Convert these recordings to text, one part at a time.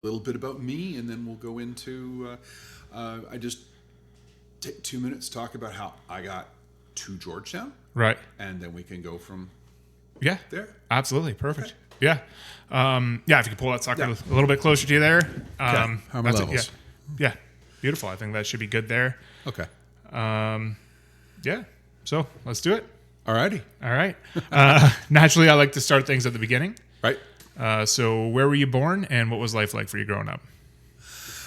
little bit about me, and then we'll go into. I just take 2 minutes to talk about how I got to Georgetown, Right. and then we can go from Yeah. there. Absolutely. Perfect. Yeah. If you could pull that sucker a little bit closer to you there. How are my That's levels? Yeah. Beautiful. I think that should be good there. Okay. Yeah. So let's do it. Alrighty. All right. Naturally, I like to start things at the beginning. Right. So where were you born, and what was life like for you growing up?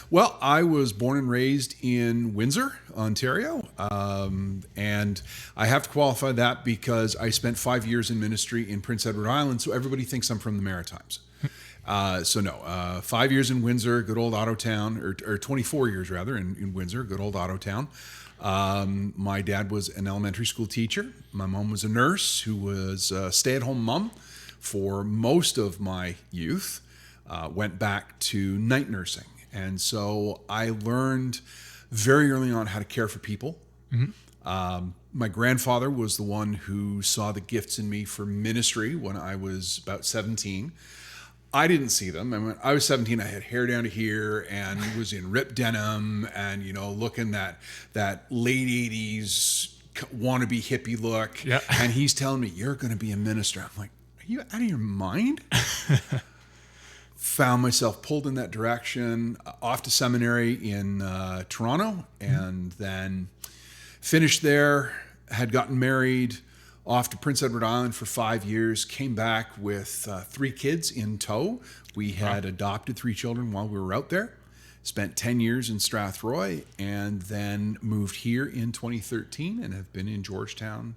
Well, I was born and raised in Windsor, Ontario, and I have to qualify that because I spent 5 years in ministry in Prince Edward Island, so everybody thinks I'm from the Maritimes. 5 years in Windsor, good old Otto town, or 24 years rather in Windsor, good old Otto town. My dad was an elementary school teacher. My mom was a nurse who was a stay-at-home mom for most of my youth. Went back to night nursing. And so I learned very early on how to care for people. Mm-hmm. My grandfather was the one who saw the gifts in me for ministry when I was about 17. I didn't see them. I mean, I was 17. I had hair down to here and was in ripped denim and, looking that late 80s wannabe hippie look. Yeah. And he's telling me, you're going to be a minister. I'm like, are you out of your mind? Found myself pulled in that direction, off to seminary in Toronto, and then finished there, had gotten married, off to Prince Edward Island for 5 years, came back with 3 kids in tow. We had adopted 3 children while we were out there, spent 10 years in Strathroy, and then moved here in 2013 and have been in Georgetown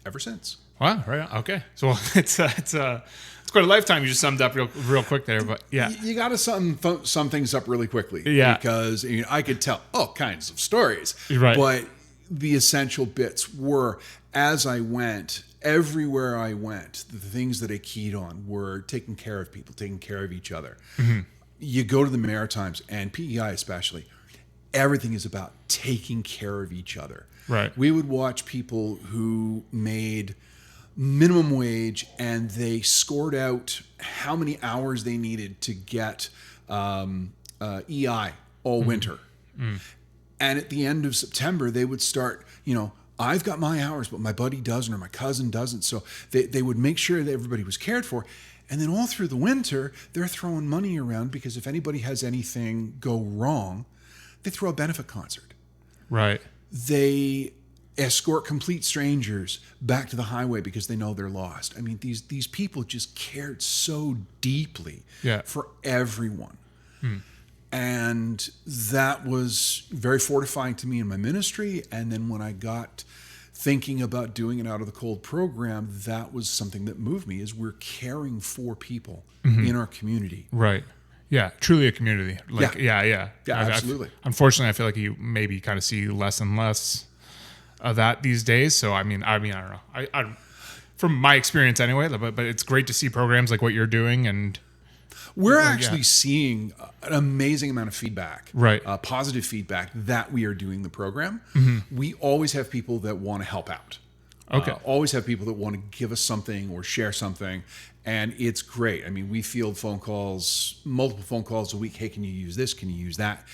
ever since. Wow. Right. Okay. So it's quite a lifetime. You just summed up real quick there, but yeah. You got to sum things up really quickly. Yeah. Because I could tell all kinds of stories. Right. But the essential bits were, as I went, everywhere I went, the things that I keyed on were taking care of people, taking care of each other. Mm-hmm. You go to the Maritimes, and PEI especially, everything is about taking care of each other. Right. We would watch people who made minimum wage, and they scored out how many hours they needed to get EI all winter. Mm. And at the end of September, they would start, I've got my hours, but my buddy doesn't, or my cousin doesn't. So they would make sure that everybody was cared for. And then all through the winter, they're throwing money around because if anybody has anything go wrong, they throw a benefit concert. Right. They escort complete strangers back to the highway because they know they're lost. I mean, these people just cared so deeply for everyone. Hmm. And that was very fortifying to me in my ministry. And then when I got thinking about doing an Out of the Cold program, that was something that moved me, is we're caring for people in our community. Right. Yeah, truly a community. Yeah, absolutely. Unfortunately, I feel like you maybe kind of see less and less of that these days. So I don't know. I from my experience anyway, but it's great to see programs like what you're doing, and we're actually seeing an amazing amount of feedback, right? Positive feedback that we are doing the program. Mm-hmm. We always have people that want to help out. Okay. Always have people that want to give us something or share something, and it's great. I mean, we field multiple phone calls a week. Hey, can you use this? Can you use that?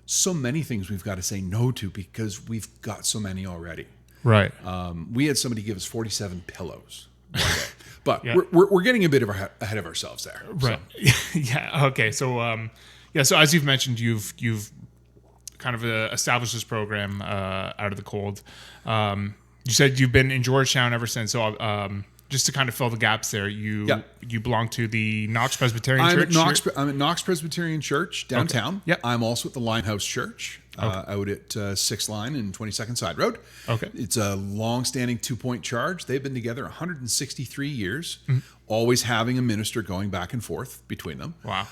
So many things we've got to say no to because we've got so many already. Right. We had somebody give us 47 pillows one day, but we're getting a bit ahead of ourselves there. Right. So. Yeah. Okay. So so as you've mentioned, you've kind of established this program Out of the Cold. You said you've been in Georgetown ever since. So just to kind of fill the gaps there, you belong to the Knox Presbyterian Church? I'm at Knox Presbyterian Church downtown. Okay. Yep. I'm also at the Limehouse Church out at 6th Line and 22nd Side Road. Okay. It's a long-standing 2-point charge. They've been together 163 years, mm-hmm. always having a minister going back and forth between them. Wow.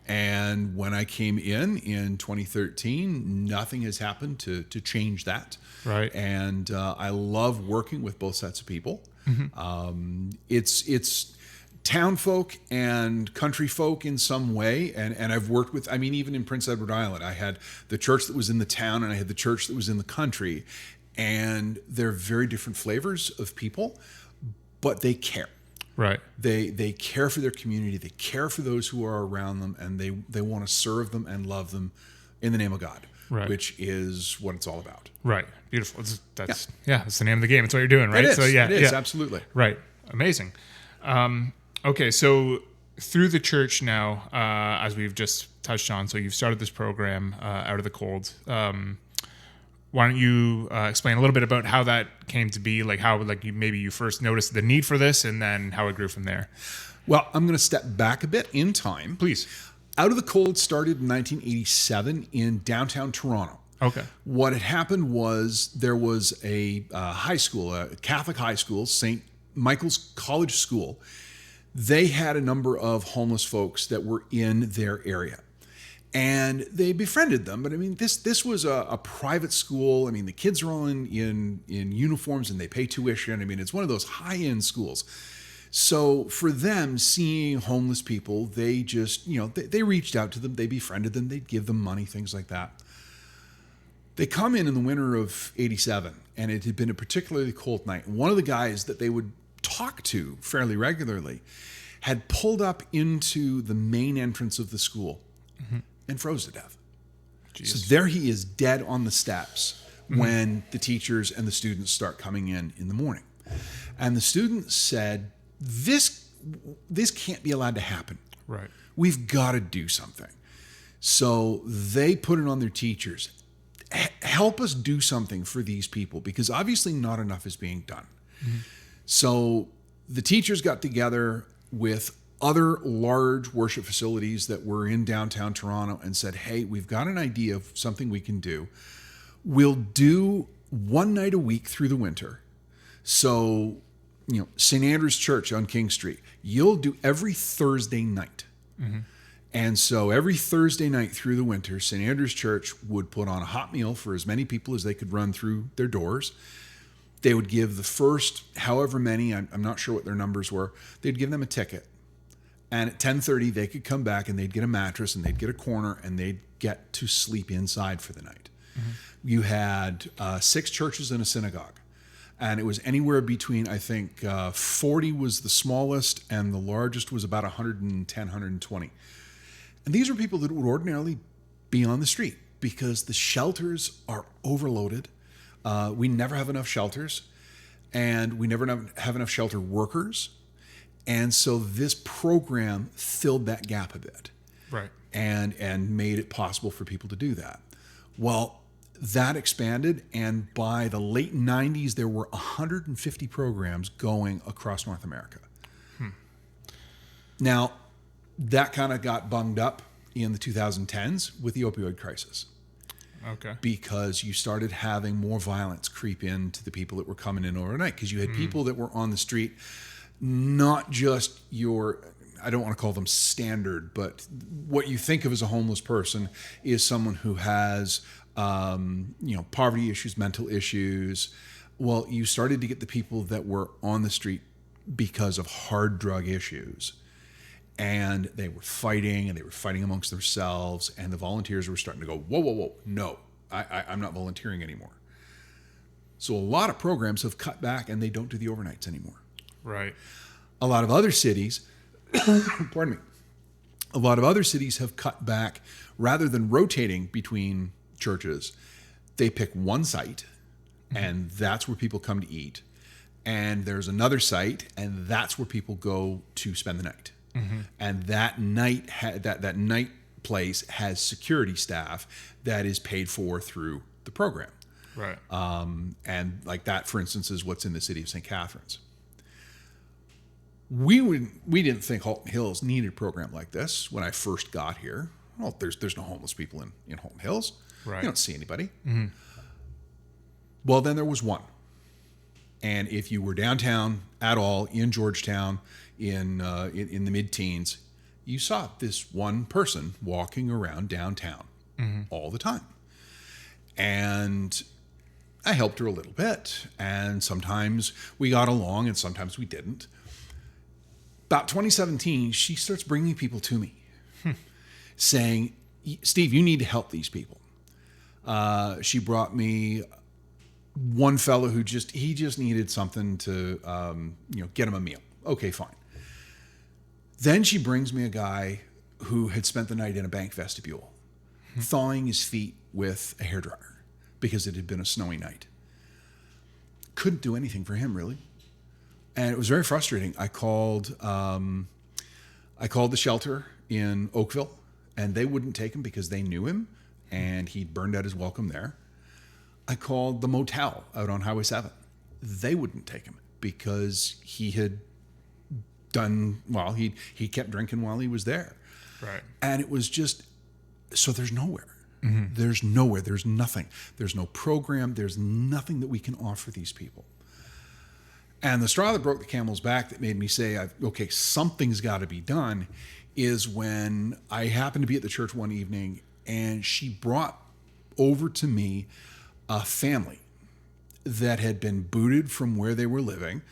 And when I came in 2013, nothing has happened to change that. Right. And I love working with both sets of people. Mm-hmm. It's town folk and country folk in some way. And I've worked with, even in Prince Edward Island, I had the church that was in the town and I had the church that was in the country. And they're very different flavors of people, but they care. Right. They care for their community. They care for those who are around them, and they want to serve them and love them in the name of God, Right. which is what it's all about. Right. Beautiful. That's the name of the game. It's what you're doing, right? It is. So yeah, it is, yeah. absolutely. Right. Amazing. Okay, so through the church now, as we've just touched on, so you've started this program, Out of the Cold. Why don't you explain a little bit about how that came to be, like how maybe you first noticed the need for this, and then how it grew from there? Well, I'm going to step back a bit in time. Please. Out of the Cold started in 1987 in downtown Toronto. Okay. What had happened was there was a high school, a Catholic high school, St. Michael's College School. They had a number of homeless folks that were in their area. And they befriended them. But I mean, this was a private school. I mean, the kids are all in uniforms and they pay tuition. I mean, it's one of those high-end schools. So for them, seeing homeless people, they just, they reached out to them. They befriended them. They'd give them money, things like that. They come in the winter of 87, and it had been a particularly cold night. One of the guys that they would talk to fairly regularly had pulled up into the main entrance of the school and froze to death. Jeez. So there he is, dead on the steps when the teachers and the students start coming in the morning. And the students said, this can't be allowed to happen. Right. We've got to do something. So they put it on their teachers. Help us do something for these people, because obviously not enough is being done. So the teachers got together with other large worship facilities that were in downtown Toronto and said, hey, we've got an idea of something we can do. We'll do one night a week through the winter. So, St. Andrew's Church on King Street, you'll do every Thursday night. And so every Thursday night through the winter, St. Andrew's Church would put on a hot meal for as many people as they could run through their doors. They would give the first however many, I'm not sure what their numbers were, they'd give them a ticket. And at 10:30, they could come back and they'd get a mattress and they'd get a corner and they'd get to sleep inside for the night. You had 6 churches and a synagogue. And it was anywhere between, I think, 40 was the smallest and the largest was about 110, 120. And these are people that would ordinarily be on the street because the shelters are overloaded. We never have enough shelters, and we never have enough shelter workers. And so this program filled that gap a bit. Right. And made it possible for people to do that. Well, that expanded, and by the late 90s, there were 150 programs going across North America. Now, that kind of got bunged up in the 2010s with the opioid crisis. Okay. Because you started having more violence creep into the people that were coming in overnight, because you had people that were on the street, not just your, I don't want to call them standard, but what you think of as a homeless person is someone who has, poverty issues, mental issues. Well, you started to get the people that were on the street because of hard drug issues. And they were fighting amongst themselves, and the volunteers were starting to go, whoa, no, I'm not volunteering anymore. So a lot of programs have cut back, and they don't do the overnights anymore. Right. A lot of other cities, pardon me, a lot of other cities have cut back. Rather than rotating between churches, they pick one site, and that's where people come to eat. And there's another site, and that's where people go to spend the night. And that night, that night place has security staff that is paid for through the program. Right. And like that, for instance, is what's in the city of St. Catharines. We didn't think Halton Hills needed a program like this when I first got here. Well, there's no homeless people in Halton Hills. Right. You don't see anybody. Well, then there was one. And if you were downtown at all in Georgetown in the mid-teens, you saw this one person walking around downtown all the time. And I helped her a little bit, and sometimes we got along and sometimes we didn't. About 2017, she starts bringing people to me saying, Steve, you need to help these people. She brought me one fellow who just needed something to, get him a meal. Okay, fine. Then she brings me a guy who had spent the night in a bank vestibule, thawing his feet with a hairdryer because it had been a snowy night. Couldn't do anything for him, really. And it was very frustrating. I called the shelter in Oakville, and they wouldn't take him because they knew him, and he'd burned out his welcome there. I called the motel out on Highway 7. They wouldn't take him because he had done, well, he kept drinking while he was there. Right. And it was just, so there's nowhere. There's nowhere. There's nothing. There's no program. There's nothing that we can offer these people. And the straw that broke the camel's back that made me say, okay, something's got to be done, is when I happened to be at the church one evening, and she brought over to me a family that had been booted from where they were living.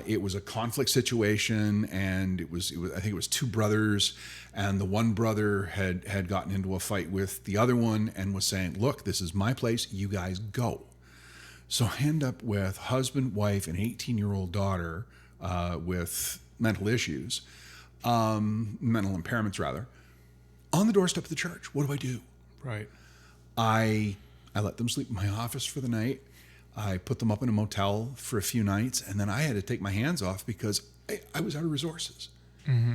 It was a conflict situation, and it was I think it was two brothers, and the one brother had gotten into a fight with the other one and was saying, look, this is my place, you guys go. So I end up with husband, wife, and 18-year-old daughter with mental issues, mental impairments rather, on the doorstep of the church. What do I do? Right. I let them sleep in my office for the night. I put them up in a motel for a few nights, and then I had to take my hands off because I was out of resources. Mm-hmm.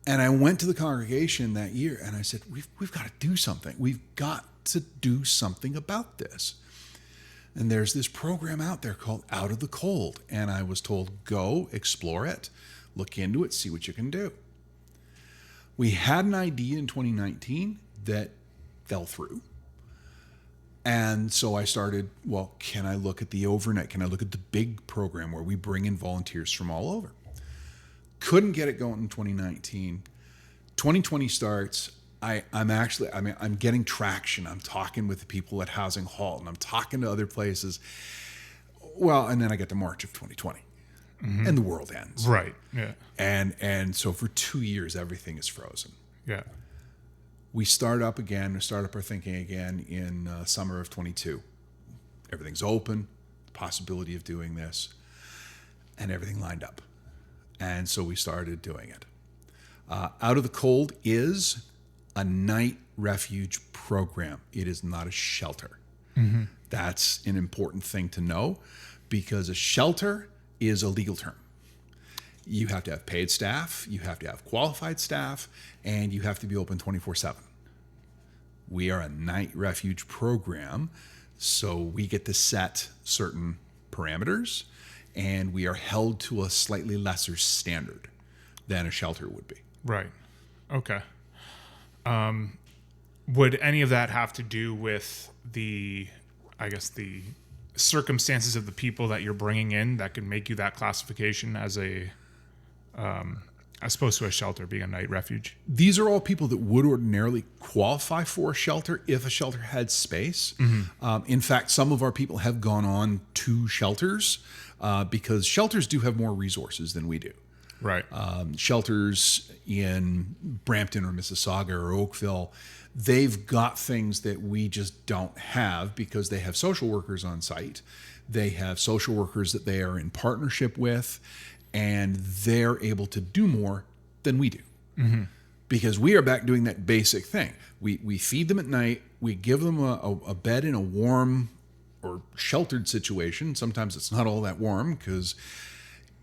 And I went to the congregation that year, and I said, we've got to do something. We've got to do something about this. And there's this program out there called Out of the Cold. And I was told, go explore it, look into it, see what you can do. We had an idea in 2019 that fell through. And so I started, well, can I look at the overnight? Can I look at the big program where we bring in volunteers from all over? Couldn't get it going in 2019. 2020 starts. I'm getting traction. I'm talking with the people at Housing Halt, and I'm talking to other places. Well, and then I get to March of 2020, and the world ends. Right. Yeah. And so for 2 years, everything is frozen. Yeah. We start up our thinking again in summer of 22. Everything's open, possibility of doing this, and everything lined up. And so we started doing it. Out of the Cold is a night refuge program. It is not a shelter. Mm-hmm. That's an important thing to know, because a shelter is a legal term. You have to have paid staff, you have to have qualified staff, and you have to be open 24/7. We are a night refuge program, so we get to set certain parameters, and we are held to a slightly lesser standard than a shelter would be. Right. Okay. Would any of that have to do with the circumstances of the people that you're bringing in that can make you that classification as opposed to a shelter being a night refuge? These are all people that would ordinarily qualify for a shelter if a shelter had space. Mm-hmm. In fact, some of our people have gone on to shelters because shelters do have more resources than we do. Right. Shelters in Brampton or Mississauga or Oakville, they've got things that we just don't have because they have social workers on site. They have social workers that they are in partnership with, and they're able to do more than we do. Mm-hmm. Because we are back doing that basic thing. We feed them at night. We give them a bed in a warm or sheltered situation. Sometimes it's not all that warm because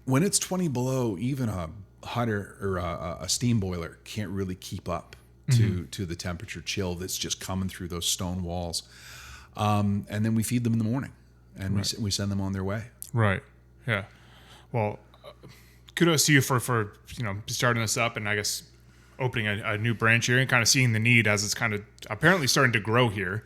when it's 20 below, even a hotter or a steam boiler can't really keep up to the temperature chill that's just coming through those stone walls. And then we feed them in the morning, and we send them on their way. Right. Yeah. Well, kudos to you for starting this up, and I guess opening a new branch here and kind of seeing the need as it's kind of apparently starting to grow here.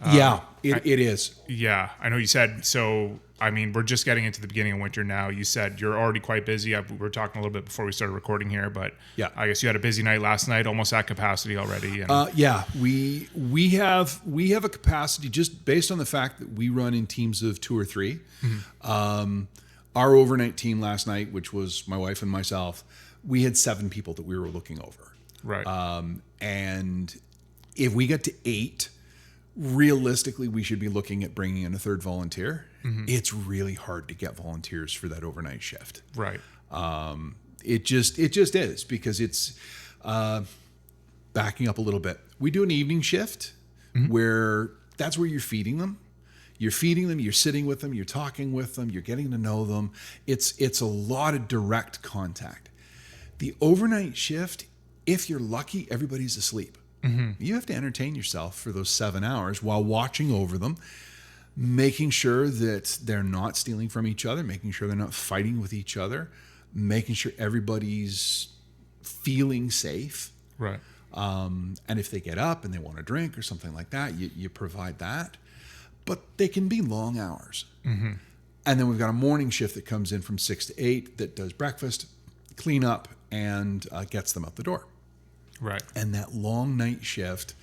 It is. Yeah, I know you said so. I mean, we're just getting into the beginning of winter now. You said you're already quite busy. We were talking a little bit before we started recording here, but yeah, I guess you had a busy night last night, almost at capacity already. And we have a capacity just based on the fact that we run in teams of 2 or 3. Mm-hmm. Our overnight team last night, which was my wife and myself, we had 7 people that we were looking over. Right. And if we get to 8, realistically, we should be looking at bringing in a 3rd volunteer. Mm-hmm. It's really hard to get volunteers for that overnight shift. Right. It just is, because it's backing up a little bit. We do an evening shift where that's where you're feeding them. You're feeding them, you're sitting with them, you're talking with them, you're getting to know them. It's a lot of direct contact. The overnight shift, if you're lucky, everybody's asleep. You have to entertain yourself for those 7 hours while watching over them, making sure that they're not stealing from each other, making sure they're not fighting with each other, making sure everybody's feeling safe. Right. And if they get up and they want a drink or something like that, you provide that. But they can be long hours. And then we've got a morning shift that comes in from 6 to 8 that does breakfast, clean up, and gets them out the door. Right. And that long night shift,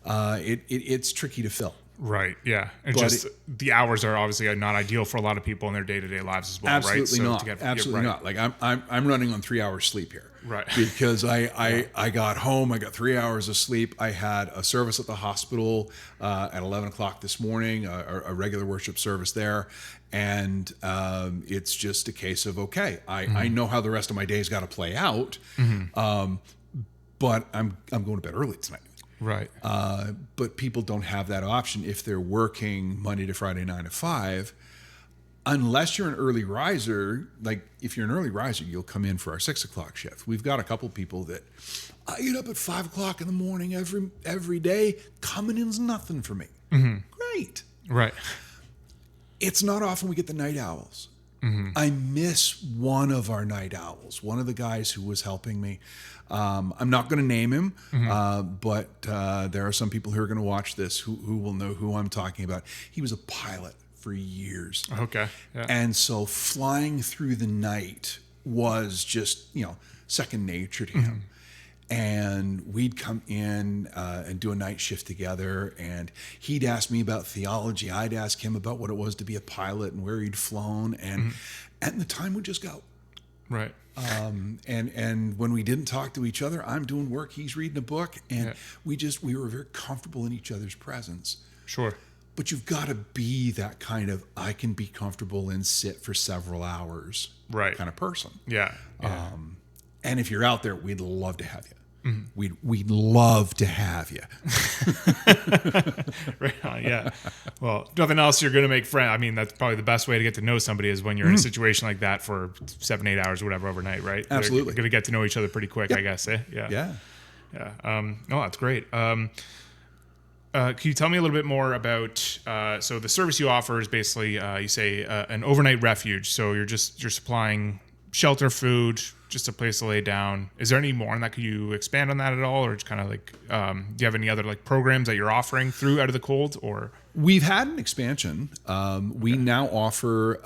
it's tricky to fill. Right. Yeah. And But just the hours are obviously not ideal for a lot of people in their day-to-day lives as well. Absolutely right? not. Absolutely not. Like I'm running on 3 hours sleep here. Right. Because I got home, I got 3 hours of sleep. I had a service at the hospital at 11 o'clock this morning, a regular worship service there. And it's just a case of, okay, I know how the rest of my day's got to play out. But I'm going to bed early tonight. Right. But people don't have that option if they're working Monday to Friday, 9 to 5. Unless you're an early riser, like if you're an early riser, you'll come in for our 6 o'clock shift. We've got a couple people that I get up at 5 o'clock in the morning every day. Coming in's nothing for me. Great. Right. It's not often we get the night owls. I miss one of our night owls, one of the guys who was helping me. I'm not going to name him, but there are some people who are going to watch this who will know who I'm talking about. He was a pilot for years. Okay. Yeah. And so flying through the night was just, second nature to him. And we'd come in and do a night shift together, and he'd ask me about theology. I'd ask him about what it was to be a pilot and where he'd flown, and the time would just go. Right. And when we didn't talk to each other, I'm doing work, he's reading a book, and we were very comfortable in each other's presence. Sure. But you've got to be that kind of, I can be comfortable and sit for several hours right. kind of person. Yeah. And if you're out there, we'd love to have you. We'd love to have you. Right on, yeah. Well, if nothing else, you're going to make friends. I mean, that's probably the best way to get to know somebody is when you're in a situation like that for 7-8 hours or whatever overnight, right? Absolutely. You're going to get to know each other pretty quick, I guess. Yeah. No, that's great. Can you tell me a little bit more about, so the service you offer is basically, you say, an overnight refuge. So you're supplying shelter, food, just a place to lay down. Is there any more on that? Could you expand on that at all? Or just kind of like, do you have any other like programs that you're offering through Out of the Cold? Or we've had an expansion. We now offer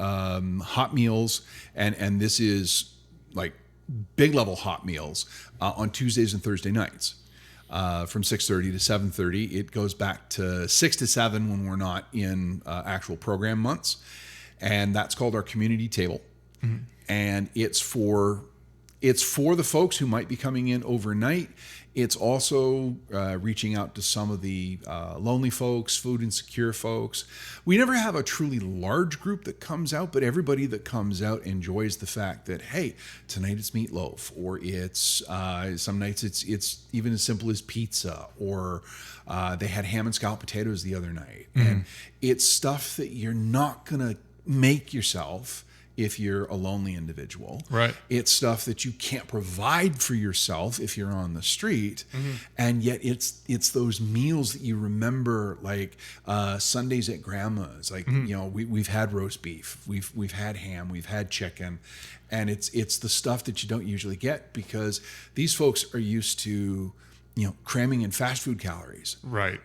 hot meals, and this is like big level hot meals on Tuesdays and Thursday nights. From 6:30 to 7:30. It goes back to 6 to 7 when we're not in actual program months. And that's called our community table. And it's for the folks who might be coming in overnight. It's also reaching out to some of the lonely folks, food insecure folks. We never have a truly large group that comes out, but everybody that comes out enjoys the fact that, hey, tonight it's meatloaf, or it's some nights it's even as simple as pizza, or they had ham and scalloped potatoes the other night. And it's stuff that you're not gonna make yourself if you're a lonely individual. Right. It's stuff that you can't provide for yourself if you're on the street. And yet it's those meals that you remember, like Sundays at grandma's. Like, we've had roast beef, we've had ham, we've had chicken. And it's the stuff that you don't usually get because these folks are used to cramming in fast food calories, right?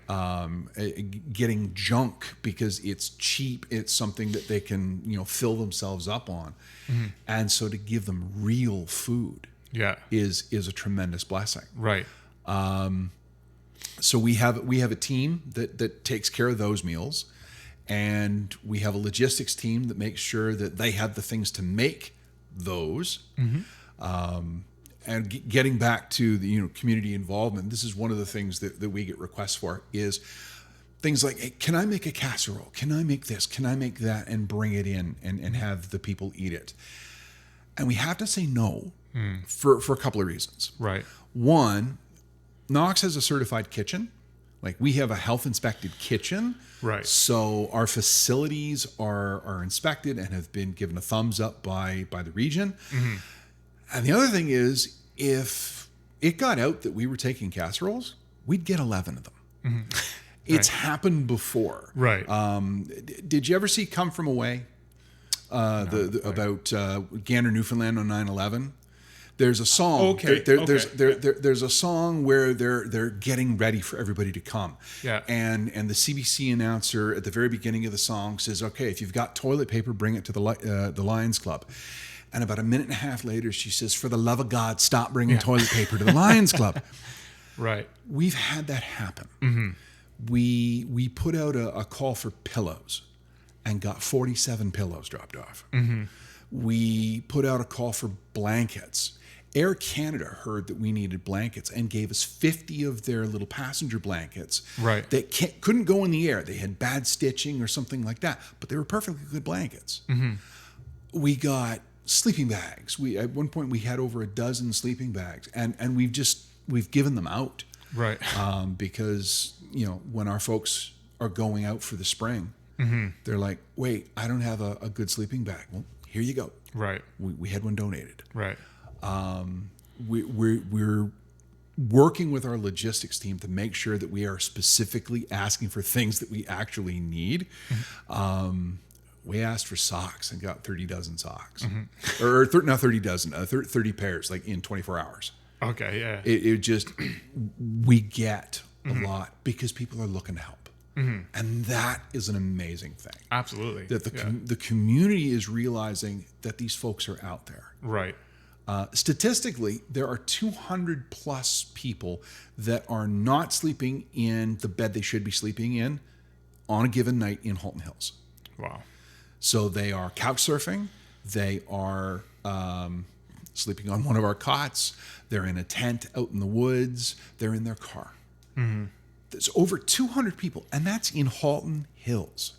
Getting junk because it's cheap. It's something that they can, fill themselves up on, and so to give them real food, is a tremendous blessing, right? So we have a team that takes care of those meals, and we have a logistics team that makes sure that they have the things to make those. And getting back to the community involvement, this is one of the things that we get requests for is things like, hey, can I make a casserole? Can I make this? Can I make that? And bring it in and have the people eat it. And we have to say no for a couple of reasons. Right. One, Knox has a certified kitchen. Like, we have a health inspected kitchen. Right. So our facilities are inspected and have been given a thumbs up by the region. And the other thing is, if it got out that we were taking casseroles, we'd get 11 of them. It's happened before. Right. Did you ever see Come From Away? About Gander, Newfoundland on 9/11. There's a song. Okay. There's a song where they're getting ready for everybody to come. Yeah. And the CBC announcer at the very beginning of the song says, "Okay, if you've got toilet paper, bring it to the Lions Club." And about a minute and a half later, she says, "For the love of God, stop bringing toilet paper to the Lions Club." Right. We've had that happen. We put out a call for pillows and got 47 pillows dropped off. We put out a call for blankets. Air Canada heard that we needed blankets and gave us 50 of their little passenger blankets that couldn't go in the air. They had bad stitching or something like that, but they were perfectly good blankets. We got sleeping bags. At one point we had over a dozen sleeping bags, and we've given them out. Right. Because, when our folks are going out for the spring, they're like, "Wait, I don't have a good sleeping bag." Well, here you go. Right. We had one donated. Right. We're working with our logistics team to make sure that we are specifically asking for things that we actually need. We asked for socks and got 30 dozen socks, not 30 dozen, 30 pairs, like in 24 hours. Okay. Yeah. It just, we get a lot because people are looking to help. And that is an amazing thing. Absolutely. That the community is realizing that these folks are out there. Right. Statistically, there are 200 plus people that are not sleeping in the bed they should be sleeping in on a given night in Halton Hills. Wow. So they are couch surfing. They are sleeping on one of our cots. They're in a tent out in the woods. They're in their car. There's over 200 people, and that's in Halton Hills.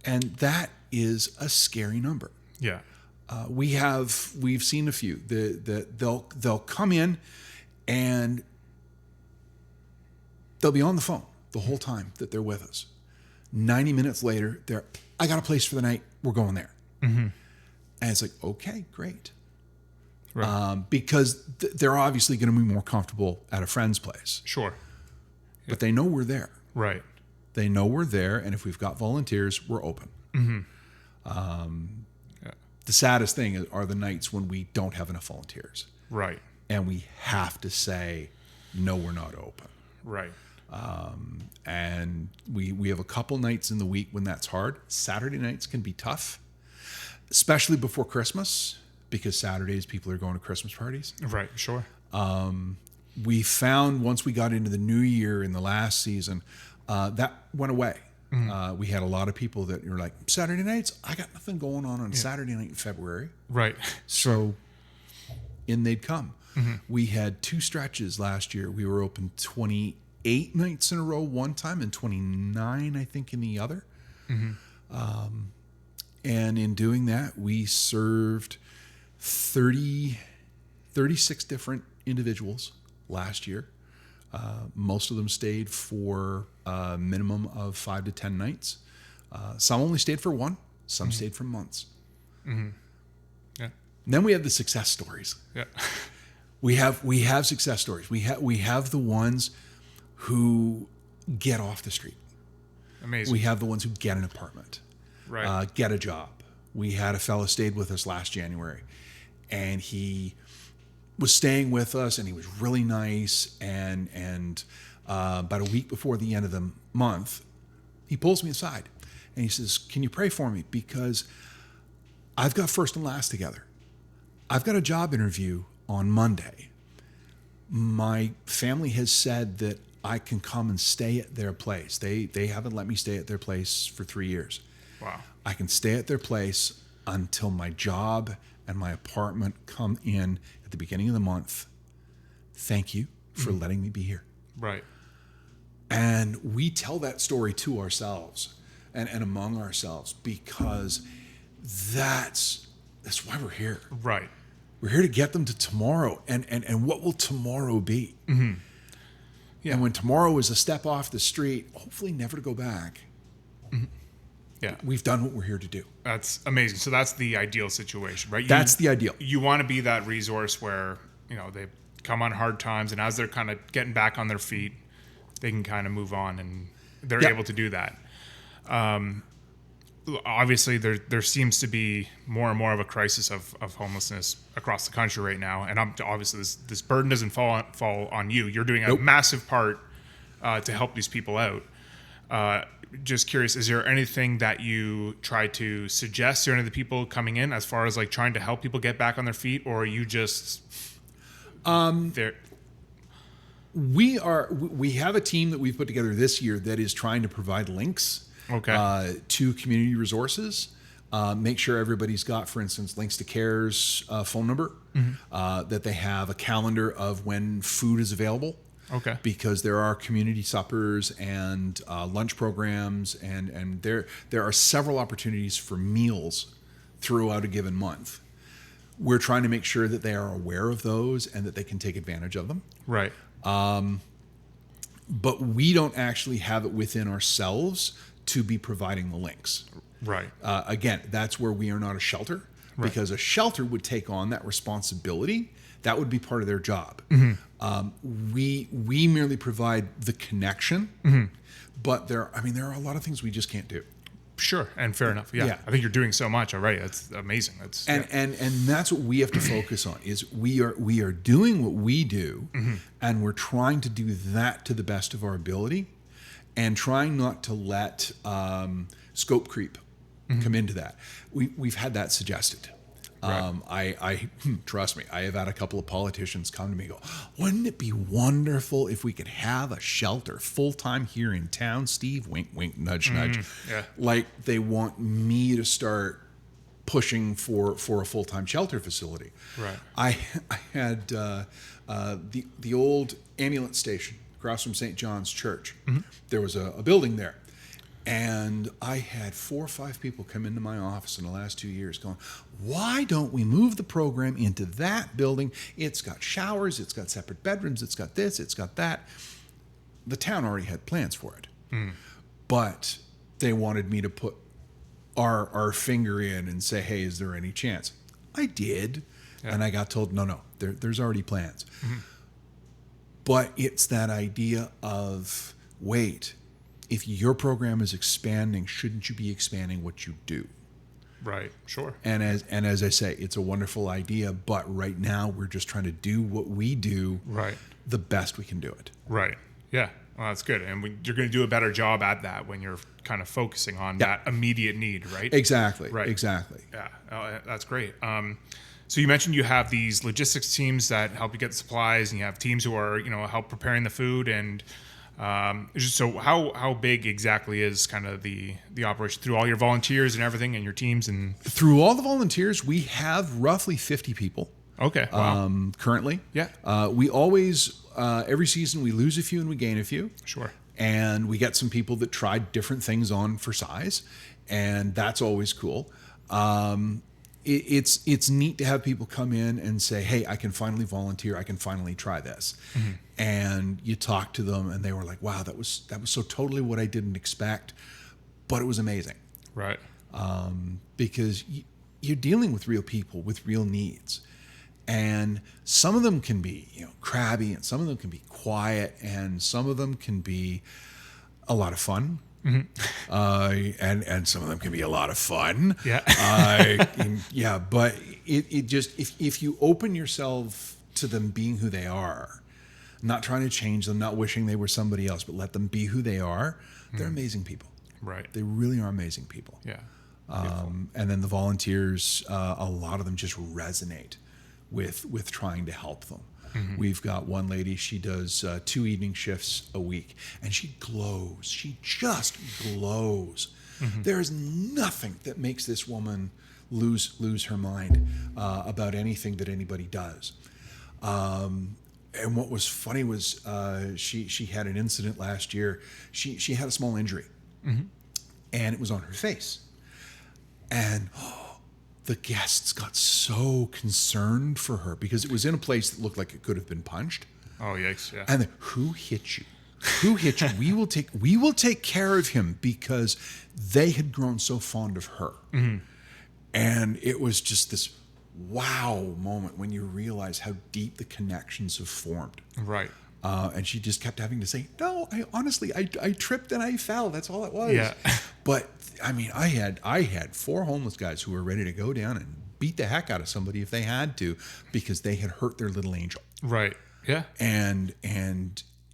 And that is a scary number. Yeah. We've seen a few that they'll come in and they'll be on the phone the whole time that they're with us. 90 minutes later, I got a place for the night. We're going there. And it's like, okay, great. Right. Because they're obviously going to be more comfortable at a friend's place. Sure. But they know we're there. Right. They know we're there, and if we've got volunteers, we're open. The saddest thing are the nights when we don't have enough volunteers. Right. And we have to say, no, we're not open. Right. And we have a couple nights in the week when that's hard. Saturday nights can be tough, especially before Christmas, because Saturdays people are going to Christmas parties. Right. Sure. We found once we got into the new year in the last season, that went away. We had a lot of people that were like, Saturday nights, I got nothing going on Saturday night in February. Right. So in they'd come. We had 2 stretches last year. We were open 28 nights in a row one time and 29, I think, in the other. And in doing that, we served 36 different individuals last year. Most of them stayed for a minimum of 5 to 10 nights. Some only stayed for 1. Some stayed for months. Yeah. And then we have the success stories. Yeah. We have success stories. We have the ones who get off the street. Amazing. We have the ones who get an apartment. Right. Get a job. We had a fellow stayed with us last January, and he was staying with us, and he was really nice. And about a week before the end of the month, he pulls me aside, and he says, "Can you pray for me? Because I've got first and last together. I've got a job interview on Monday. My family has said that I can come and stay at their place. They haven't let me stay at their place for 3 years. Wow. I can stay at their place until my job and my apartment come in at the beginning of the month. Thank you for letting me be here." Right. And we tell that story to ourselves and among ourselves, because that's That's why we're here. Right. We're here to get them to tomorrow. And what will tomorrow be? Mm-hmm. Yeah. And when tomorrow is a step off the street, hopefully never to go back. Mm-hmm. Yeah. We've done what we're here to do. That's amazing. So that's the ideal situation, right? That's the ideal. You want to be that resource where, they come on hard times, and as they're kind of getting back on their feet, they can kind of move on, and they're able to do that. Obviously, there seems to be more and more of a crisis of homelessness across the country right now, and obviously this burden doesn't fall on you. You're doing a massive part to help these people out. Just curious, is there anything that you try to suggest to any of the people coming in as far as like trying to help people get back on their feet, or are you just there? We have a team that we've put together this year that is trying to provide links to community resources. Make sure everybody's got, for instance, links to CARE's phone number, that they have a calendar of when food is available. Okay. Because there are community suppers and lunch programs, and there are several opportunities for meals throughout a given month. We're trying to make sure that they are aware of those and that they can take advantage of them. Right. But we don't actually have it within ourselves to be providing the links. Right. Again, that's where we are not a shelter, because a shelter would take on that responsibility. That would be part of their job. Mm-hmm. We merely provide the connection, but there are a lot of things we just can't do. Sure, and fair enough. Yeah. I think you're doing so much already. That's amazing. And that's what we have to focus on. Is we are doing what we do, and we're trying to do that to the best of our ability, and trying not to let scope creep come into that. We've had that suggested. Right. I trust me, I have had a couple of politicians come to me and go, wouldn't it be wonderful if we could have a shelter full-time here in town, Steve? Wink, wink, nudge, nudge. Yeah. Like they want me to start pushing for a full-time shelter facility. Right. I had the old ambulance station across from St. John's Church. There was a building there. And I had 4 or 5 people come into my office in the last 2 years going, why don't we move the program into that building? It's got showers, it's got separate bedrooms, it's got this, it's got that. The town already had plans for it. But they wanted me to put our finger in and say, hey, is there any chance? I did. Yeah. And I got told, no, there's already plans. But it's that idea of, wait, if your program is expanding, shouldn't you be expanding what you do? Right. Sure. And as I say, it's a wonderful idea, but right now we're just trying to do what we do the best we can do it. Right. Yeah. Well, that's good. And you're going to do a better job at that when you're kind of focusing on that immediate need, right? Exactly. Right. Exactly. Yeah. That's great. So you mentioned you have these logistics teams that help you get the supplies, and you have teams who are, help preparing the food. And so how big exactly is kind of the operation through all your volunteers and everything and your teams? And through all the volunteers, we have roughly 50 people. Okay. Wow. Currently. Yeah. We always, every season we lose a few and we gain a few. Sure. And we get some people that tried different things on for size, and that's always cool. It's neat to have people come in and say, hey, I can finally volunteer. I can finally try this. And you talk to them and they were like, wow, that was so totally what I didn't expect, but it was amazing. Right. Because you're dealing with real people with real needs. And some of them can be, crabby, and some of them can be quiet, and some of them can be a lot of fun. And some of them can be a lot of fun. Yeah. But it just, if you open yourself to them being who they are, not trying to change them, not wishing they were somebody else, but let them be who they are, they're amazing people. Right. They really are amazing people. Yeah. And then the volunteers, a lot of them just resonate with trying to help them. We've got one lady, she does 2 evening shifts a week, and she glows. She just glows. There is nothing that makes this woman lose her mind about anything that anybody does. And what was funny was she had an incident last year. She had a small injury, and it was on her face. And the guests got so concerned for her because it was in a place that looked like it could have been punched. Oh, yikes! Yeah. And then, who hit you? Who hit you? We will take care of him, because they had grown so fond of her. Mm-hmm. And it was just this wow moment when you realize how deep the connections have formed. Right. And she just kept having to say, no, I tripped and I fell. That's all it was. Yeah. But I mean, I had 4 homeless guys who were ready to go down and beat the heck out of somebody if they had to, because they had hurt their little angel. Right. Yeah. And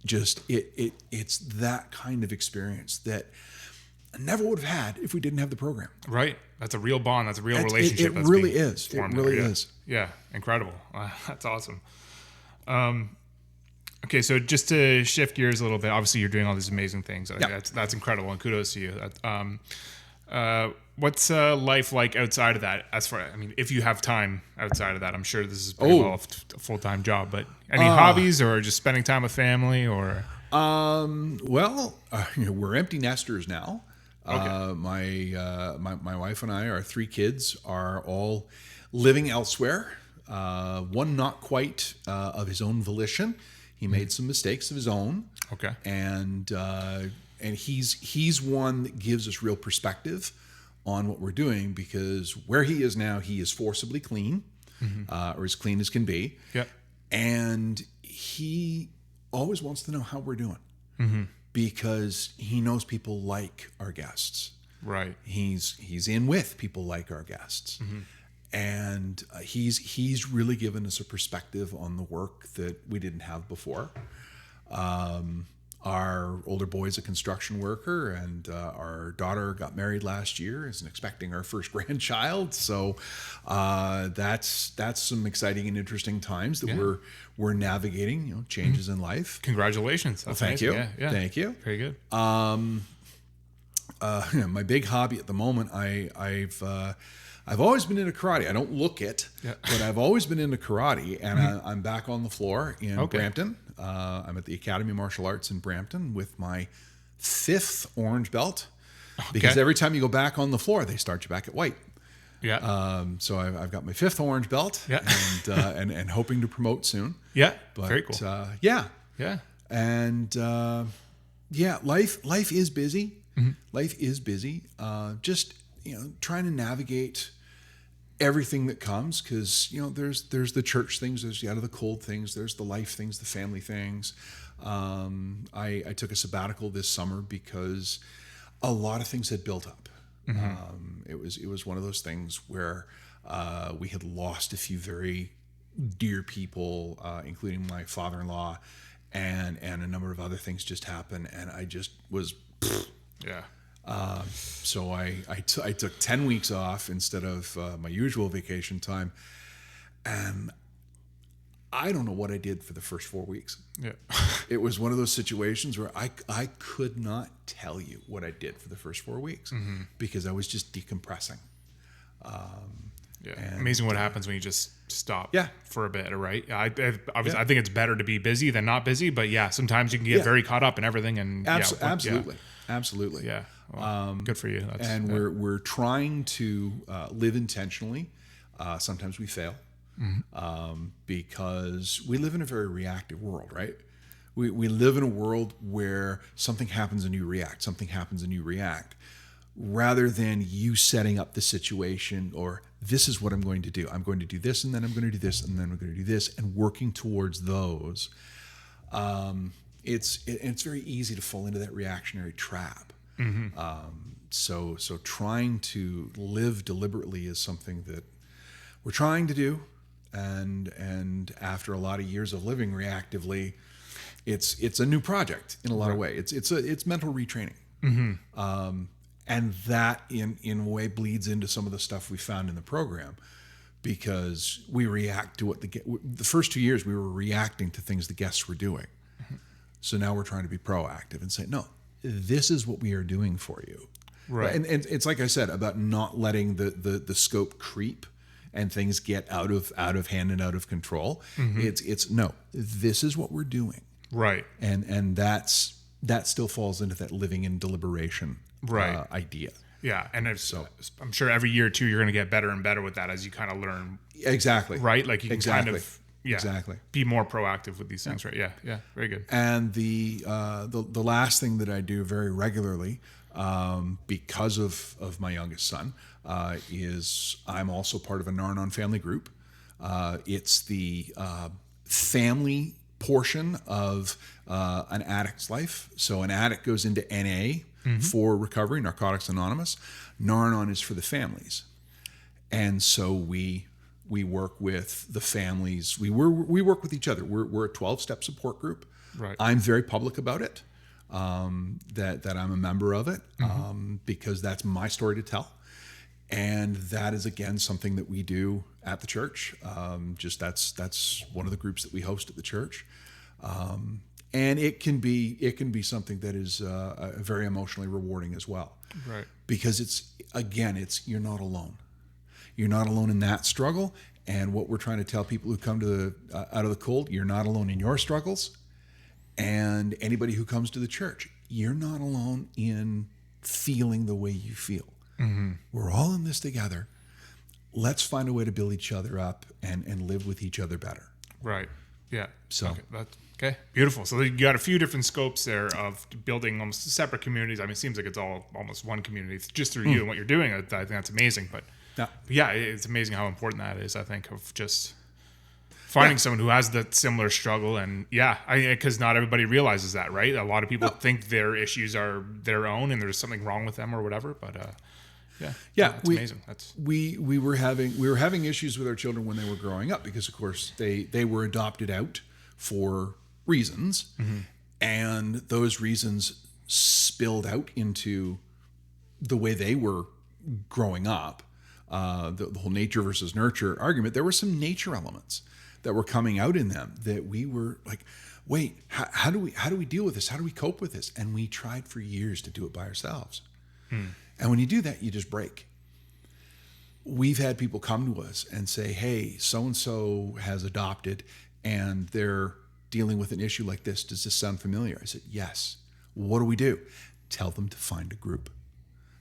just it's that kind of experience that I never would have had if we didn't have the program. Right. That's a real bond. That's a real relationship. It really is. It really is. Yeah. Incredible. That's awesome. Okay, so just to shift gears a little bit, obviously you're doing all these amazing things. I think that's incredible, and kudos to you. What's life like outside of that? If you have time outside of that, I'm sure this is pretty well a full-time job. But any hobbies, or just spending time with family, or? We're empty nesters now. Okay. My wife and I, our 3 kids, are all living elsewhere. One not quite of his own volition. He made some mistakes of his own. Okay. And he's one that gives us real perspective on what we're doing, because where he is now, he is forcibly clean, or as clean as can be. Yep. And he always wants to know how we're doing, because he knows people like our guests. Right. He's in with people like our guests. And he's really given us a perspective on the work that we didn't have before. Our older boy's a construction worker, and our daughter got married last year, is expecting our first grandchild. So that's some exciting and interesting times that we're navigating. Changes in life. Congratulations! Well, thank you. Yeah. Thank you. Very good. My big hobby at the moment, I've always been into karate. I don't look it, but I've always been into karate, and I'm back on the floor in Brampton. I'm at the Academy of Martial Arts in Brampton with my 5th orange belt, because every time you go back on the floor, they start you back at white. Yeah. So I've got my 5th orange belt, and hoping to promote soon. Yeah. But, very cool. Yeah. And Life is busy. Life is busy. Just trying to navigate everything that comes, because there's the church things, there's the out of the cold things, there's the life things, the family things. I took a sabbatical this summer because a lot of things had built up. It was one of those things where we had lost a few very dear people, including my father-in-law, and a number of other things just happened, and I just was so I took 10 weeks off instead of my usual vacation time, and I don't know what I did for the first 4 weeks. Yeah. It was one of those situations where I could not tell you what I did for the first 4 weeks, because I was just decompressing. Amazing what happens when you just stop for a bit, right? I think it's better to be busy than not busy, but sometimes you can get very caught up in everything, and Absolutely. Yeah. Well, good for you. We're trying to live intentionally. Sometimes we fail, because we live in a very reactive world, right? We live in a world where something happens and you react, something happens and you react, rather than you setting up the situation, or this is what I'm going to do. I'm going to do this, and then I'm going to do this, and then I'm going to do this, and working towards those. It's very easy to fall into that reactionary trap. So trying to live deliberately is something that we're trying to do, and after a lot of years of living reactively, it's a new project in a lot of ways. It's mental retraining, and that in a way bleeds into some of the stuff we found in the program, because we react to what the first 2 years we were reacting to things the guests were doing. So now we're trying to be proactive and say, no, this is what we are doing for you. Right. And it's like I said, about not letting the scope creep and things get out of hand and out of control. It's no, this is what we're doing. Right. And that still falls into that living in deliberation idea. Yeah, and I'm sure every year too, you're going to get better and better with that as you kind of learn. Exactly. Right, like you can kind of be more proactive with these things, right? Yeah, very good. And the last thing that I do very regularly, because of my youngest son, is I'm also part of a NARN on family group. It's the family portion of an addict's life. So an addict goes into NA for recovery, Narcotics Anonymous. NARN on is for the families, and so we work with the families. We work with each other. We're a 12-step support group. Right. I'm very public about it. That I'm a member of it because that's my story to tell, and that is again something that we do at the church. That's one of the groups that we host at the church, and it can be something that is very emotionally rewarding as well. Right. Because it's you're not alone. You're not alone in that struggle, and what we're trying to tell people who come to the out of the cold, you're not alone in your struggles. And anybody who comes to the church, you're not alone in feeling the way you feel. Mm-hmm. We're all in this together. Let's find a way to build each other up and live with each other better. Right. Yeah. So okay. Beautiful. So you got a few different scopes there of building almost separate communities. I mean, it seems like it's all almost one community. It's just through you and what you're doing. I think that's amazing. But yeah, it's amazing how important that is, I think, of just finding someone who has that similar struggle. And because not everybody realizes that, right? A lot of people think their issues are their own and there's something wrong with them or whatever. But that's amazing. We were having issues with our children when they were growing up because, of course, they were adopted out for reasons, and those reasons spilled out into the way they were growing up. The whole nature versus nurture argument. There were some nature elements that were coming out in them that we were like, wait, how do we deal with this? How do we cope with this? And we tried for years to do it by ourselves. And when you do that, you just break. We've had people come to us and say, hey, so-and-so has adopted and they're dealing with an issue like this. Does this sound familiar? I said, yes. What do we do? Tell them to find a group.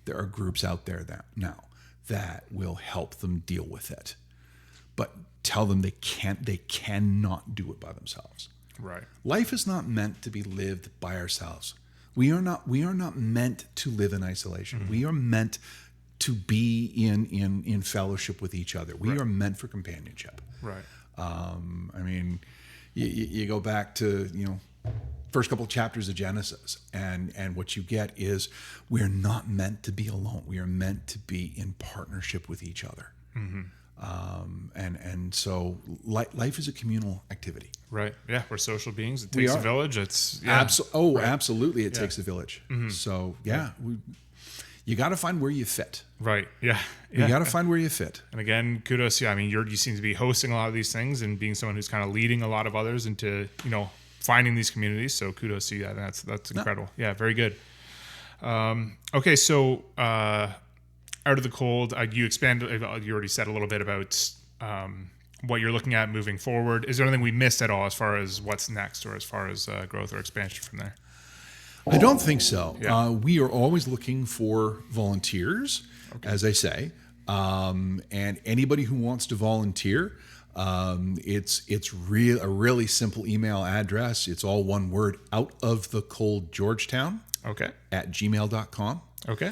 There are groups out there now that will help them deal with it. But tell them they cannot do it by themselves. Right. Life is not meant to be lived by ourselves. We are not meant to live in isolation. We are meant to be in fellowship with each other. We are meant for companionship. Right. I mean, you go back to, first couple of chapters of Genesis, and what you get is we're not meant to be alone. We are meant to be in partnership with each other. And so life is a communal activity. Right. Yeah. We're social beings. It takes a village. It's absolutely. It takes a village. So you got to find where you fit. Right. Yeah. You got to find where you fit. And again, kudos. Yeah. I mean, you seem to be hosting a lot of these things and being someone who's kind of leading a lot of others into, finding these communities. So kudos to you. That's incredible. Yeah. Very good. Okay. So, out of the cold, you expanded. You already said a little bit about what you're looking at moving forward. Is there anything we missed at all as far as what's next, or as far as growth or expansion from there? I don't think so. Yeah. We are always looking for volunteers, as I say, and anybody who wants to volunteer. It's a really simple email address. It's all one word: out of the cold Georgetown. at gmail.com. Okay.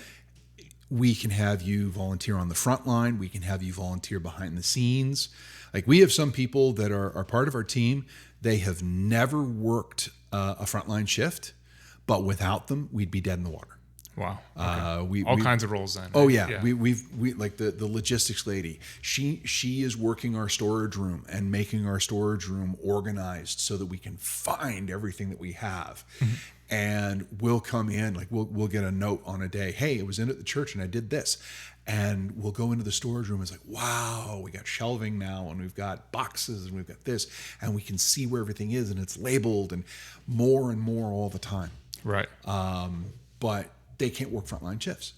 We can have you volunteer on the front line. We can have you volunteer behind the scenes. Like, we have some people that are part of our team. They have never worked a frontline shift, but without them, we'd be dead in the water. Wow. Okay. All kinds of roles then. Oh yeah. We like the logistics lady. She is working our storage room and making our storage room organized so that we can find everything that we have. And we'll come in, like we'll get a note on a day. Hey, I was in at the church and I did this. And we'll go into the storage room. It's like, wow, we got shelving now, and we've got boxes, and we've got this, and we can see where everything is, and it's labeled, and more all the time. Right. But they can't work frontline shifts.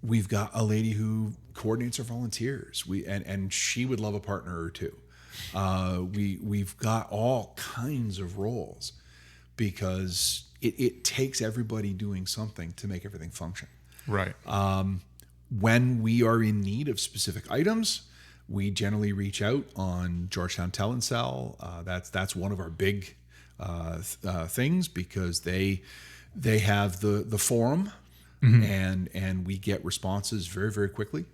We've got a lady who coordinates our volunteers. And she would love a partner or two. We've got all kinds of roles because it takes everybody doing something to make everything function. Right. When we are in need of specific items, we generally reach out on Georgetown Tell and Sell. That's one of our big things, because they have the forum, and we get responses very, very quickly.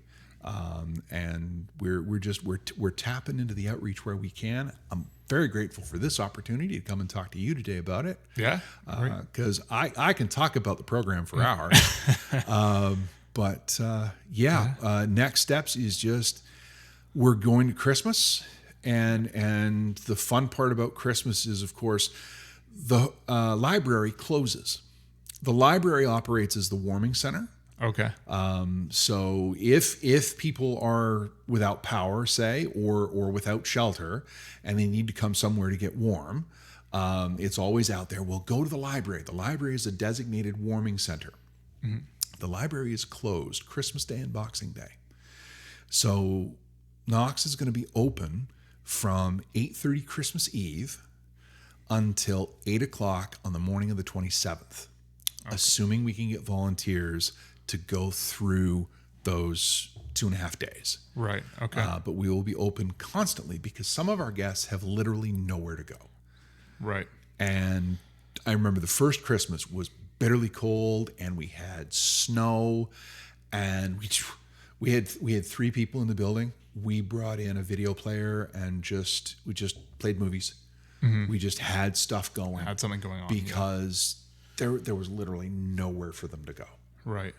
And we're tapping into the outreach where we can. I'm very grateful for this opportunity to come and talk to you today about it. Yeah, because I can talk about the program for hours. Next steps is just, we're going to Christmas, and the fun part about Christmas is, of course, the library closes. The library operates as the warming center. Okay. So if people are without power, say, or without shelter, and they need to come somewhere to get warm, it's always out there. We'll go to the library. The library is a designated warming center. Mm-hmm. The library is closed Christmas Day and Boxing Day. So Knox is going to be open from 8:30 Christmas Eve until 8 o'clock on the morning of the 27th, assuming we can get volunteers to go through those 2.5 days. Right. Okay. But we will be open constantly, because some of our guests have literally nowhere to go. Right. And I remember the first Christmas was bitterly cold, and we had snow, and we had 3 people in the building. We brought in a video player, and we just played movies. Mm-hmm. We just had stuff going. Had something going on, because there was literally nowhere for them to go. Right.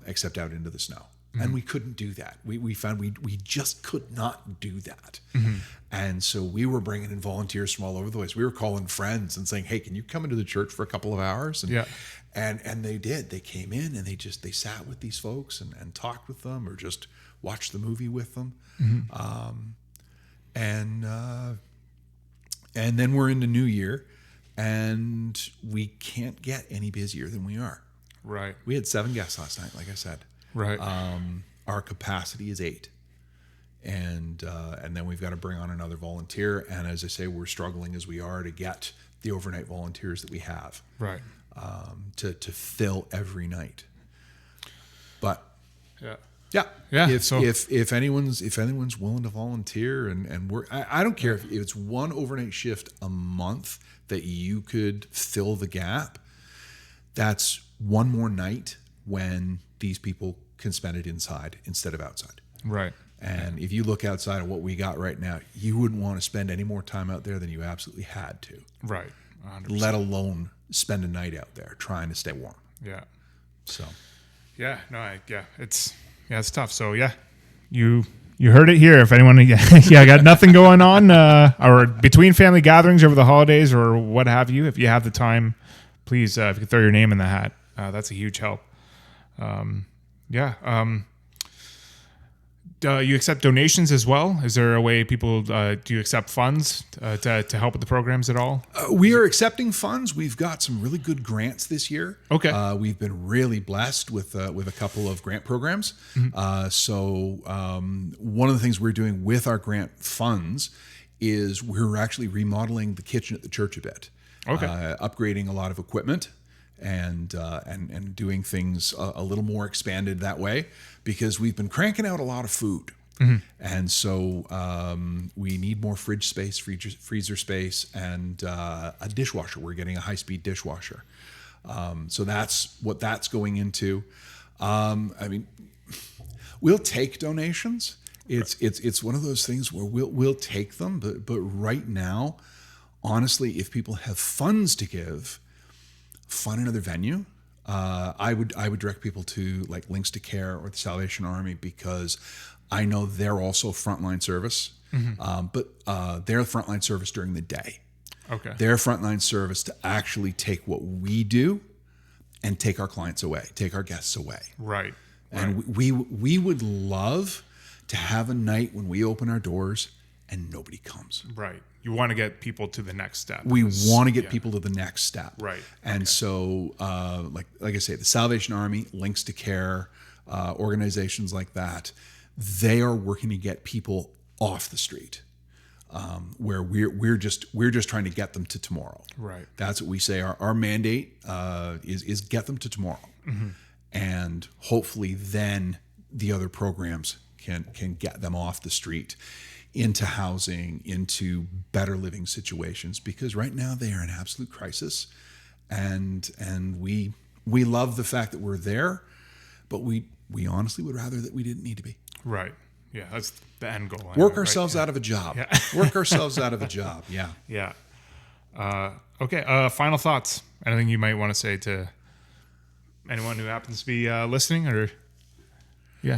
Except out into the snow. Mm-hmm. And we couldn't do that. We found we just could not do that. Mm-hmm. And so we were bringing in volunteers from all over the place. We were calling friends and saying, hey, can you come into the church for a couple of hours? And they did. They came in, and they sat with these folks and talked with them, or just watched the movie with them. Mm-hmm. And then we're into New Year, and we can't get any busier than we are. Right. We had 7 guests last night, like I said. Right. Our capacity is 8. And then we've got to bring on another volunteer. And as I say, we're struggling as we are to get the overnight volunteers that we have. Right. To fill every night. But yeah. If anyone's willing to volunteer and work, I don't care if it's one overnight shift a month that you could fill the gap. That's one more night when these people can spend it inside instead of outside. Right. And if you look outside of what we got right now, you wouldn't want to spend any more time out there than you absolutely had to. Right. 100%. Let alone spend a night out there trying to stay warm. Yeah. So. Yeah. No. It's tough. So yeah, you heard it here. If anyone, got nothing going on, or between family gatherings over the holidays or what have you, if you have the time, please, if you could throw your name in the hat, that's a huge help. You accept donations as well? Is there a way people, do you accept funds to help with the programs at all? We are accepting funds. We've got some really good grants this year. Okay. We've been really blessed with a couple of grant programs. Mm-hmm. So one of the things we're doing with our grant funds is we're actually remodeling the kitchen at the church a bit. Okay. Upgrading a lot of equipment and doing things a little more expanded that way, because we've been cranking out a lot of food. Mm-hmm. And so we need more fridge space, freezer space, and a dishwasher. We're getting a high-speed dishwasher. So that's what that's going into. We'll take donations. It's one of those things where we'll take them, but right now, honestly, if people have funds to give, find another venue. I would direct people to like Links to Care or the Salvation Army, because I know they're also frontline service, mm-hmm. But they're frontline service during the day. Okay. They're frontline service to actually take what we do and take our clients away, take our guests away. Right. And we would love to have a night when we open our doors and nobody comes. Right. You want to get people to the next step. We want to get people to the next step. Right. And so, like I say, the Salvation Army, Links to Care, organizations like that, they are working to get people off the street, where we're just trying to get them to tomorrow. Right. That's what we say. Our mandate is get them to tomorrow. Mm-hmm. and hopefully then the other programs can get them off the street into housing, into better living situations, because right now they are in absolute crisis. And we love the fact that we're there, but we honestly would rather that we didn't need to be. Right. Yeah, that's the end goal. Work ourselves out of a job. Yeah. Work ourselves out of a job. Yeah. Yeah. Okay. Final thoughts. Anything you might want to say to anyone who happens to be listening or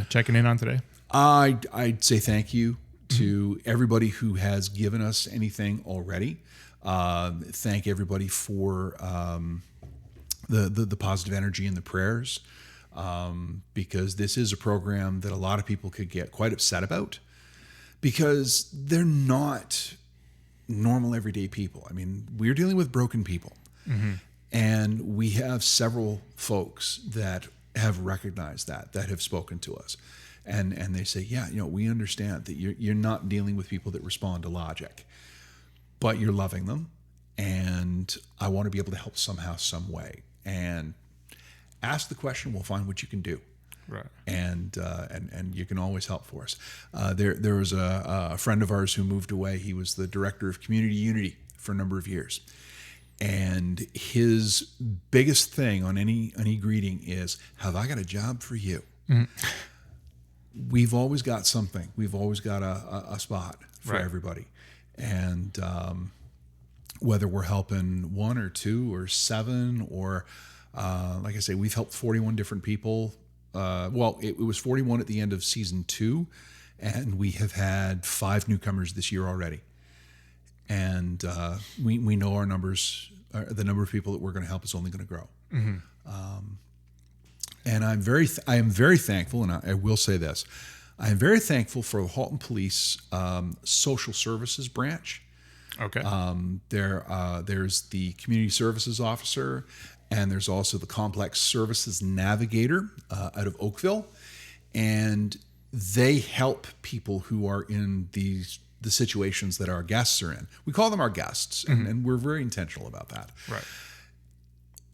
checking in on today? I'd say thank you to everybody who has given us anything already. Thank everybody for the positive energy and the prayers, because this is a program that a lot of people could get quite upset about, because they're not normal everyday people. I mean, we're dealing with broken people, and we have several folks that have recognized that have spoken to us. And they say, yeah, we understand that you're not dealing with people that respond to logic, but you're loving them, and I want to be able to help somehow, some way. And ask the question, we'll find what you can do. Right. And you can always help for us. There was a friend of ours who moved away. He was the director of Community Unity for a number of years. And his biggest thing on any greeting is, have I got a job for you? Mm-hmm. We've always got something. We've always got a spot for everybody. And whether we're helping 1 or 2 or 7 or, like I say, we've helped 41 different people. It was 41 at the end of season 2, and we have had 5 newcomers this year already. And we know our numbers, the number of people that we're going to help is only going to grow. Mm-hmm. And I am very thankful, and I will say this, I am very thankful for the Halton Police Social Services branch. Okay. There's the Community Services Officer, and there's also the Complex Services Navigator out of Oakville, and they help people who are in the situations that our guests are in. We call them our guests, and we're very intentional about that. Right.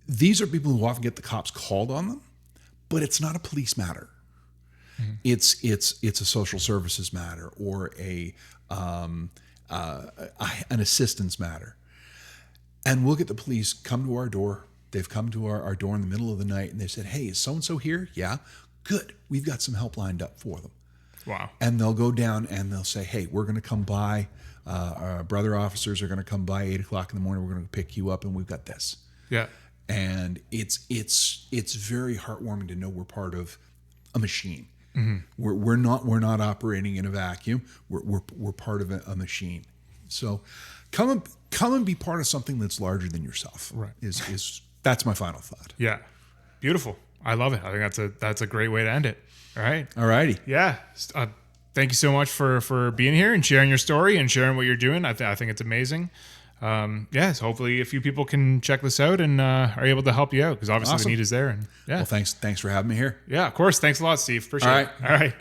These are people who often get the cops called on them, but it's not a police matter. Mm-hmm. It's a social services matter or an assistance matter. And we'll get the police come to our door. They've come to our door in the middle of the night, and they said, hey, is so-and-so here? Yeah. Good. We've got some help lined up for them. Wow. And they'll go down and they'll say, hey, we're going to come by. Our brother officers are going to come by 8 o'clock in the morning. We're going to pick you up, and we've got this. Yeah. And it's very heartwarming to know we're part of a machine. Mm-hmm. We're not operating in a vacuum. We're part of a machine. So come and be part of something that's larger than yourself. Right. That's my final thought. Yeah. Beautiful. I love it. I think that's a great way to end it. All right. All righty. Yeah. Thank you so much for being here and sharing your story and sharing what you're doing. I think it's amazing. Yes, hopefully a few people can check this out and are able to help you out, because obviously the need is there. And Well, thanks for having me here. Yeah, of course. Thanks a lot, Steve. Appreciate it. All right.